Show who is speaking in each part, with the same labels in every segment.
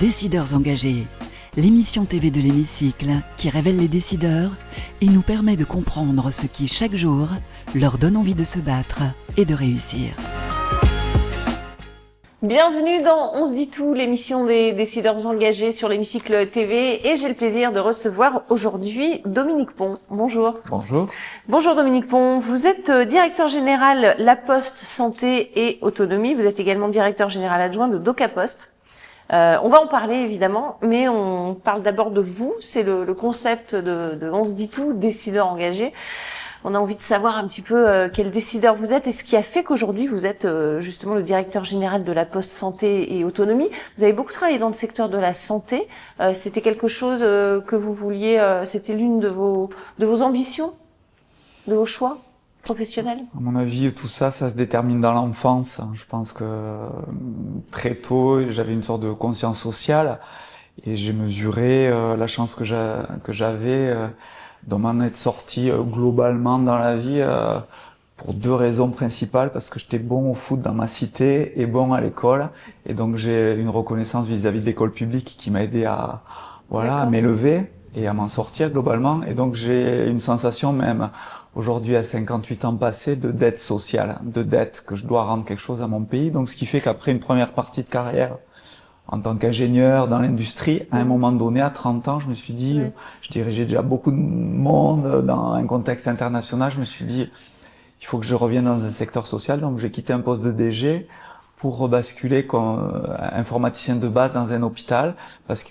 Speaker 1: Décideurs engagés, l'émission TV de l'Hémicycle qui révèle les décideurs et nous permet de comprendre ce qui, chaque jour, leur donne envie de se battre et de réussir.
Speaker 2: Bienvenue dans On se dit tout, l'émission des décideurs engagés sur l'Hémicycle TV, et j'ai le plaisir de recevoir aujourd'hui Dominique Pont. Bonjour.
Speaker 3: Bonjour.
Speaker 2: Bonjour Dominique Pont, vous êtes directeur général La Poste Santé et Autonomie, vous êtes également directeur général adjoint de DocaPost. On va en parler évidemment, mais on parle d'abord de vous, c'est le concept de On se dit tout, décideurs engagés. On a envie de savoir un petit peu quel décideur vous êtes et ce qui a fait qu'aujourd'hui vous êtes justement le directeur général de La Poste Santé et Autonomie. Vous avez beaucoup travaillé dans le secteur de la santé. C'était quelque chose que vous vouliez, c'était l'une de vos ambitions, de vos choix professionnels?
Speaker 3: À mon avis, tout ça, ça se détermine dans l'enfance. Je pense que très tôt, j'avais une sorte de conscience sociale et j'ai mesuré la chance que j'avais de m'en être sorti globalement dans la vie pour deux raisons principales, parce que j'étais bon au foot dans ma cité et bon à l'école, et donc j'ai une reconnaissance vis-à-vis de l'école publique qui m'a aidé à m'élever et à m'en sortir globalement, et donc j'ai une sensation même aujourd'hui à 58 ans passés de dette sociale, de dette que je dois rendre quelque chose à mon pays, donc ce qui fait qu'après une première partie de carrière en tant qu'ingénieur dans l'industrie, à un moment donné, à 30 ans, je me suis dit, je dirigeais déjà beaucoup de monde dans un contexte international, je me suis dit, il faut que je revienne dans un secteur social, donc j'ai quitté un poste de DG pour rebasculer comme informaticien de base dans un hôpital,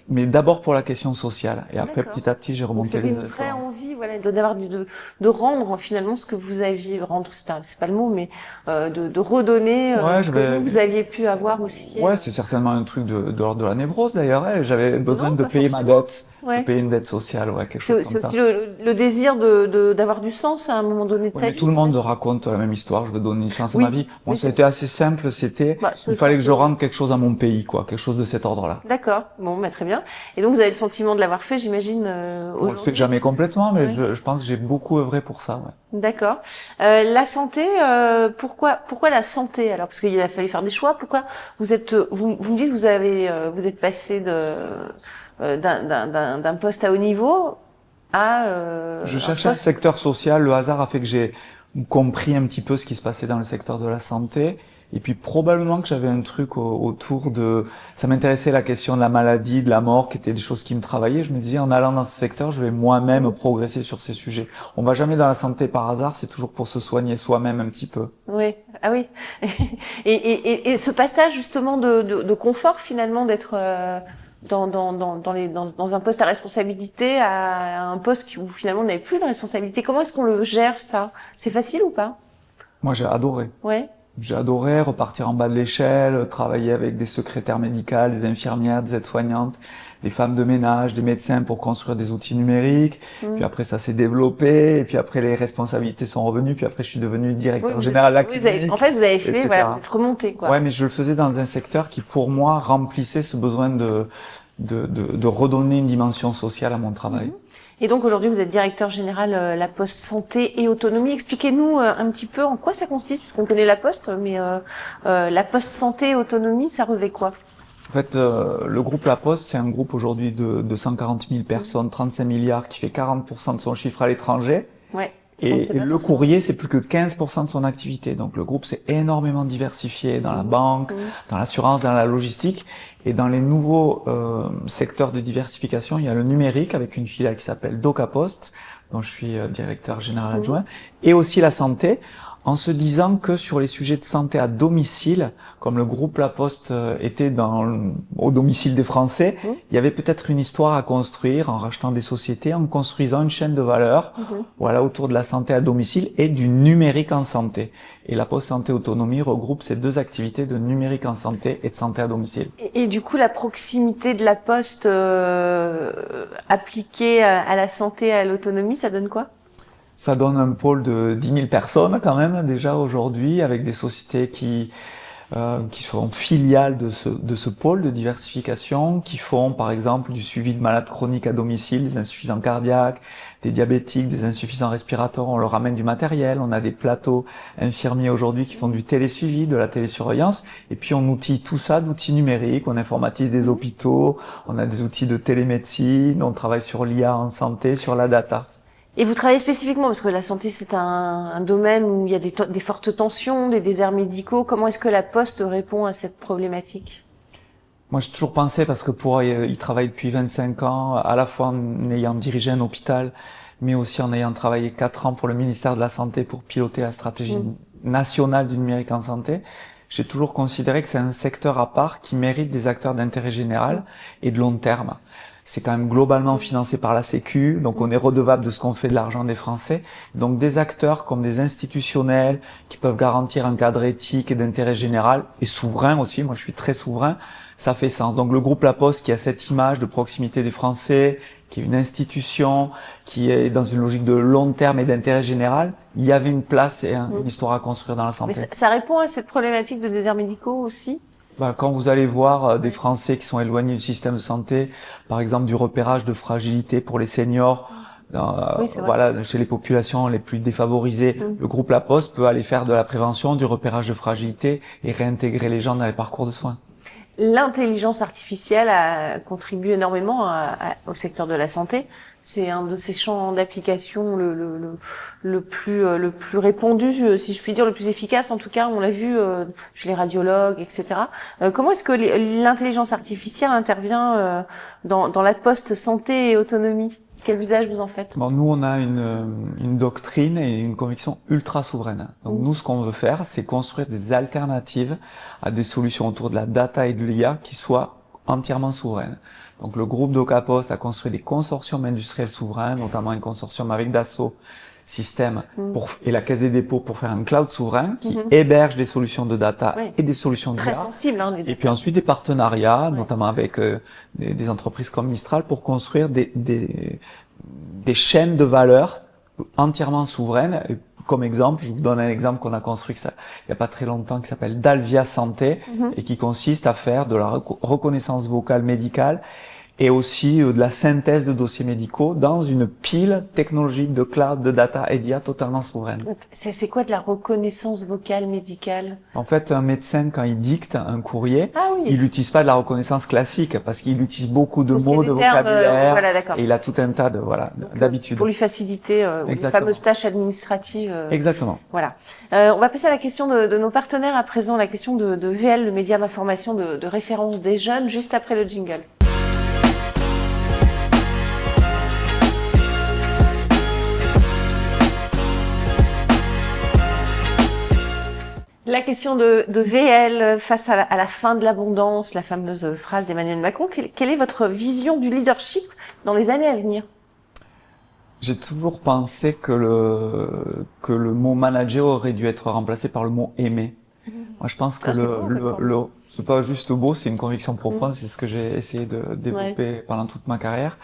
Speaker 3: mais d'abord pour la question sociale. Et après, petit à petit, j'ai remonté les efforts.
Speaker 2: C'était une vraie envie, voilà, de rendre finalement ce que vous aviez, rendre, c'est pas le mot, mais de redonner ce que vous aviez pu avoir aussi.
Speaker 3: Ouais, c'est certainement un truc de l'ordre de la névrose d'ailleurs. J'avais besoin de payer ma dette, de payer une dette sociale, quelque chose comme ça.
Speaker 2: C'est aussi le désir d'avoir du sens à un moment donné de sa vie.
Speaker 3: Tout le monde raconte la même histoire. Je veux donner une chance à ma vie. Bon, c'était assez simple. Il fallait que je rende quelque chose à mon pays, quelque chose de cet ordre-là.
Speaker 2: D'accord. Bon, très bien. Et donc vous avez le sentiment de l'avoir fait, j'imagine.
Speaker 3: On le fait jamais complètement, mais je pense que j'ai beaucoup œuvré pour ça. Ouais.
Speaker 2: D'accord. La santé, pourquoi la santé alors? Parce qu'il a fallu faire des choix. Pourquoi vous me dites que vous êtes passé d'un poste à haut niveau à
Speaker 3: je cherchais un secteur social. Le hasard a fait que j'ai compris un petit peu ce qui se passait dans le secteur de la santé. Et puis probablement que j'avais un truc autour de... Ça m'intéressait la question de la maladie, de la mort, qui étaient des choses qui me travaillaient. Je me disais, en allant dans ce secteur, je vais moi-même progresser sur ces sujets. On va jamais dans la santé par hasard, c'est toujours pour se soigner soi-même un petit peu.
Speaker 2: Oui, ah oui. Et ce passage justement de confort finalement d'être... dans un poste à responsabilité à un poste où finalement on n'avait plus de responsabilité. Comment est-ce qu'on le gère ça? C'est facile ou pas?
Speaker 3: Moi j'ai adoré.
Speaker 2: Ouais.
Speaker 3: J'ai adoré repartir en bas de l'échelle, travailler avec des secrétaires médicales, des infirmières, des aides-soignantes, des femmes de ménage, des médecins pour construire des outils numériques. Puis après ça s'est développé, et puis après les responsabilités sont revenues, puis après je suis devenu directeur général de la clinique.
Speaker 2: En fait vous avez fait, voilà, vous êtes remonté quoi.
Speaker 3: Ouais, mais je le faisais dans un secteur qui pour moi remplissait ce besoin de redonner une dimension sociale à mon travail.
Speaker 2: Et donc aujourd'hui, vous êtes directeur général La Poste Santé et Autonomie. Expliquez-nous un petit peu en quoi ça consiste, parce qu'on connaît La Poste, mais La Poste Santé et Autonomie, ça revêt quoi?
Speaker 3: En fait, le groupe La Poste, c'est un groupe aujourd'hui de 140 000 personnes, 35 milliards, qui fait 40% de son chiffre à l'étranger.
Speaker 2: Ouais.
Speaker 3: Et le courrier, c'est plus que 15% de son activité. Donc le groupe s'est énormément diversifié dans la banque, dans l'assurance, dans la logistique. Et dans les nouveaux secteurs de diversification, il y a le numérique avec une filiale qui s'appelle DocaPost, dont je suis directeur général adjoint, et aussi la santé, en se disant que sur les sujets de santé à domicile, comme le groupe La Poste était au domicile des Français, il y avait peut-être une histoire à construire en rachetant des sociétés, en construisant une chaîne de valeur autour de la santé à domicile et du numérique en santé. Et La Poste Santé Autonomie regroupe ces deux activités de numérique en santé et de santé à domicile.
Speaker 2: Et du coup, la proximité de La Poste appliquée à la santé et à l'autonomie, ça donne quoi?
Speaker 3: Ça donne un pôle de 10 000 personnes quand même déjà aujourd'hui, avec des sociétés qui qui sont filiales de ce pôle de diversification, qui font par exemple du suivi de malades chroniques à domicile, des insuffisants cardiaques, des diabétiques, des insuffisants respirateurs. On leur amène du matériel, on a des plateaux infirmiers aujourd'hui qui font du télésuivi, de la télésurveillance, et puis on outille tout ça d'outils numériques, on informatise des hôpitaux, on a des outils de télémédecine, on travaille sur l'IA en santé, sur la data.
Speaker 2: Et vous travaillez spécifiquement, parce que la santé, c'est un domaine où il y a des fortes tensions, des déserts médicaux. Comment est-ce que la Poste répond à cette problématique?
Speaker 3: Moi, j'ai toujours pensé, parce que pour y travailler depuis 25 ans, à la fois en ayant dirigé un hôpital, mais aussi en ayant travaillé 4 ans pour le ministère de la Santé pour piloter la stratégie nationale du numérique en santé, j'ai toujours considéré que c'est un secteur à part qui mérite des acteurs d'intérêt général et de long terme. C'est quand même globalement financé par la Sécu, donc on est redevable de ce qu'on fait de l'argent des Français. Donc des acteurs comme des institutionnels qui peuvent garantir un cadre éthique et d'intérêt général, et souverain aussi, moi je suis très souverain, ça fait sens. Donc le groupe La Poste qui a cette image de proximité des Français, qui est une institution, qui est dans une logique de long terme et d'intérêt général, il y avait une place et une histoire à construire dans la santé.
Speaker 2: Mais ça répond à cette problématique de déserts médicaux aussi?
Speaker 3: Quand vous allez voir des Français qui sont éloignés du système de santé, par exemple du repérage de fragilité pour les seniors, voilà, chez les populations les plus défavorisées, le groupe La Poste peut aller faire de la prévention, du repérage de fragilité et réintégrer les gens dans les parcours de soins.
Speaker 2: L'intelligence artificielle a contribué énormément au secteur de la santé. C'est un de ces champs d'application le plus répandu, si je puis dire, le plus efficace. En tout cas, on l'a vu chez les radiologues, etc. Comment est-ce que l'intelligence artificielle intervient dans la Poste santé et autonomie? Quel usage vous en faites?
Speaker 3: Bon, nous, on a une doctrine et une conviction ultra souveraine. Donc nous, ce qu'on veut faire, c'est construire des alternatives à des solutions autour de la data et de l'IA qui soient entièrement souveraines. Donc le groupe DocaPost a construit des consortiums industriels souverains, notamment un consortium avec Dassault Systèmes et la Caisse des dépôts pour faire un cloud souverain qui héberge des solutions de data et des solutions d'IA.
Speaker 2: Très sensible, hein,
Speaker 3: et puis ensuite des partenariats, notamment avec des entreprises comme Mistral pour construire des chaînes de valeur entièrement souveraines. Et comme exemple, je vous donne un exemple qu'on a construit il y a pas très longtemps qui s'appelle Dalvia Santé et qui consiste à faire de la reconnaissance vocale médicale et aussi de la synthèse de dossiers médicaux dans une pile technologique de cloud, de data et d'IA totalement souveraine.
Speaker 2: C'est quoi de la reconnaissance vocale médicale?
Speaker 3: En fait, un médecin, quand il dicte un courrier, il n'utilise pas de la reconnaissance classique parce qu'il utilise beaucoup de mots, de vocabulaire, et il a tout un tas d'habitudes.
Speaker 2: Pour lui faciliter les fameuses tâches administratives.
Speaker 3: Exactement.
Speaker 2: Voilà. On va passer à la question de nos partenaires à présent, la question de VL, le média d'information de référence des jeunes, juste après le jingle. La question de VL face à la fin de l'abondance, la fameuse phrase d'Emmanuel Macron. Quelle est votre vision du leadership dans les années à venir?
Speaker 3: J'ai toujours pensé que le mot manager aurait dû être remplacé par le mot aimer. Moi, je pense que c'est pas juste beau, c'est une conviction profonde, c'est ce que j'ai essayé de développer pendant toute ma carrière.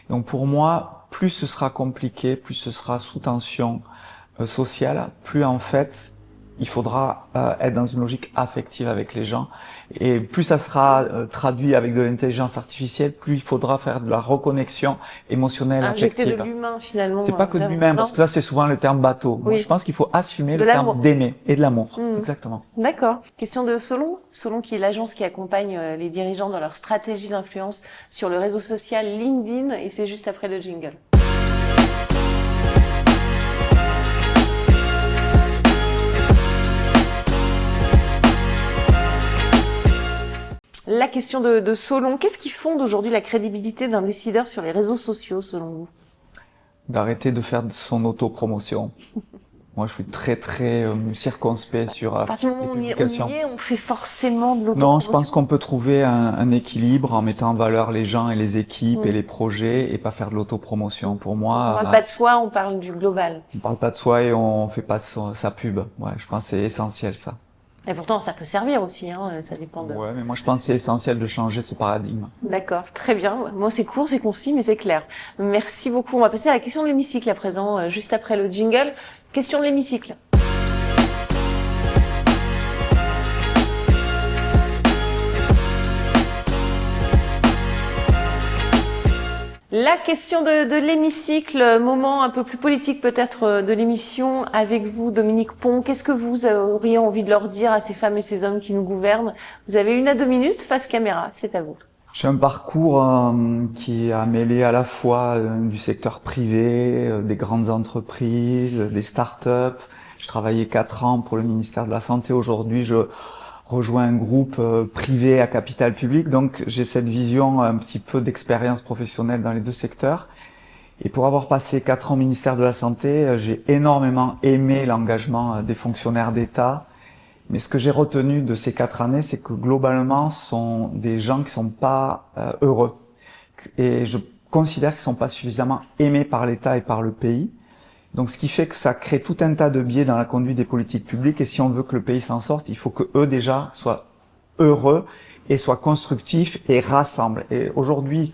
Speaker 3: Donc pour moi, plus ce sera compliqué, plus ce sera sous tension sociale, plus en fait il faudra être dans une logique affective avec les gens. Et plus ça sera traduit avec de l'intelligence artificielle, plus il faudra faire de la reconnexion émotionnelle, affective.
Speaker 2: Injecter de l'humain, finalement.
Speaker 3: C'est pas que de l'humain, parce que ça, c'est souvent le terme bateau. Moi, je pense qu'il faut assumer le terme d'aimer et de l'amour. Exactement.
Speaker 2: D'accord. Question de Solon. Solon, qui est l'agence qui accompagne les dirigeants dans leur stratégie d'influence sur le réseau social LinkedIn. Et c'est juste après le jingle. La question de Solon, qu'est-ce qui fonde aujourd'hui la crédibilité d'un décideur sur les réseaux sociaux, selon vous?
Speaker 3: D'arrêter de faire de son autopromotion. Moi, je suis très circonspect sur les publications.
Speaker 2: On fait forcément de l'autopromotion.
Speaker 3: Non, je pense qu'on peut trouver un équilibre en mettant en valeur les gens et les équipes et les projets et pas faire de l'autopromotion. Pour moi,
Speaker 2: on parle pas de soi, on parle du global.
Speaker 3: On parle pas de soi et on fait pas de sa pub. Ouais, je pense que c'est essentiel ça.
Speaker 2: Et pourtant, ça peut servir aussi, hein, ça dépend de...
Speaker 3: Ouais, mais moi je pense que c'est essentiel de changer ce paradigme.
Speaker 2: D'accord, très bien. Moi c'est court, c'est concis, mais c'est clair. Merci beaucoup. On va passer à la question de l'hémicycle à présent, juste après le jingle. Question de l'hémicycle. La question de l'hémicycle, moment un peu plus politique peut-être de l'émission avec vous, Dominique Pon. Qu'est-ce que vous auriez envie de leur dire à ces femmes et ces hommes qui nous gouvernent? Vous avez 1 à 2 minutes face caméra, c'est à vous.
Speaker 3: J'ai un parcours qui a mêlé à la fois du secteur privé, des grandes entreprises, des start-up. Je travaillais 4 ans pour le ministère de la Santé. Aujourd'hui, je rejoins un groupe privé à capital public. Donc, j'ai cette vision un petit peu d'expérience professionnelle dans les 2 secteurs. Et pour avoir passé 4 ans au ministère de la Santé, j'ai énormément aimé l'engagement des fonctionnaires d'État. Mais ce que j'ai retenu de ces 4 années, c'est que globalement, ce sont des gens qui sont pas heureux. Et je considère qu'ils sont pas suffisamment aimés par l'État et par le pays. Donc, ce qui fait que ça crée tout un tas de biais dans la conduite des politiques publiques. Et si on veut que le pays s'en sorte, il faut que eux déjà soient heureux et soient constructifs et rassemblent. Et aujourd'hui,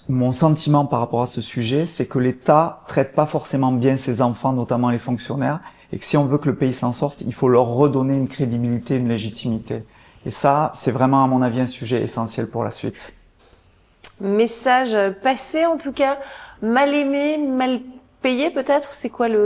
Speaker 3: mon sentiment par rapport à ce sujet, c'est que l'État traite pas forcément bien ses enfants, notamment les fonctionnaires, et que si on veut que le pays s'en sorte, il faut leur redonner une crédibilité, une légitimité. Et ça, c'est vraiment, à mon avis, un sujet essentiel pour la suite.
Speaker 2: Message passé, en tout cas, mal aimé, mal payé peut-être. C'est quoi la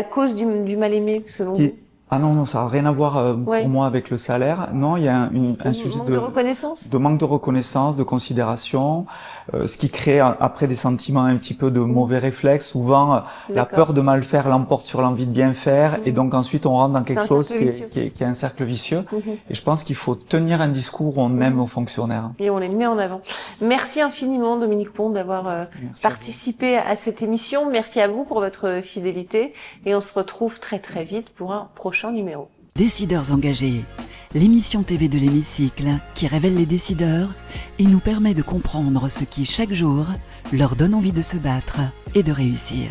Speaker 2: cause du mal aimé selon vous?
Speaker 3: Ah non, ça n'a rien à voir pour moi avec le salaire. Non, il y a un sujet
Speaker 2: de reconnaissance,
Speaker 3: de manque de reconnaissance, de considération, ce qui crée après des sentiments un petit peu de mauvais réflexes. Souvent, la peur de mal faire l'emporte sur l'envie de bien faire, et donc ensuite on rentre dans quelque chose qui est un cercle vicieux. Et je pense qu'il faut tenir un discours où on aime nos fonctionnaires.
Speaker 2: Et on les met en avant. Merci infiniment, Dominique Pon, d'avoir participé à cette émission. Merci à vous pour votre fidélité, et on se retrouve très très vite pour un prochain numéro.
Speaker 1: Décideurs engagés, l'émission TV de l'hémicycle qui révèle les décideurs et nous permet de comprendre ce qui chaque jour leur donne envie de se battre et de réussir.